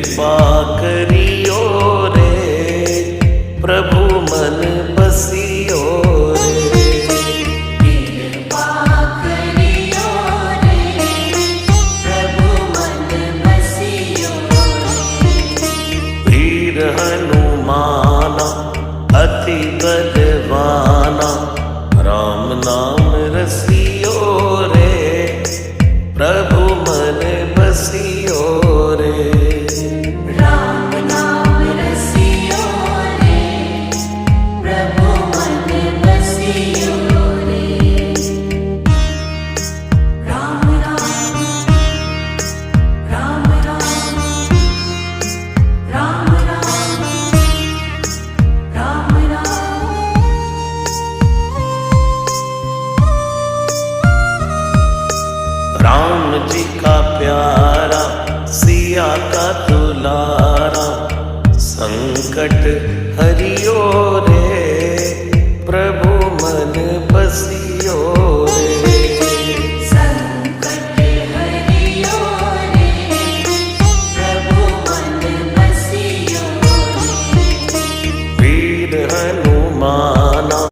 कृपा करियो रे, प्रभु मन बसियो रे। कृपा करियो रे, प्रभु मन बसियो रे। वीर हनुमाना अति बलवाना, राम नाम रसियो रे, प्रभु मन बसियो रे। राम नाम रसियो रे, प्रभु मन बसियो रे। राम राम राम राम राम राम राम राम। राम जी का प्यारा, सिया का दुलारा, संकट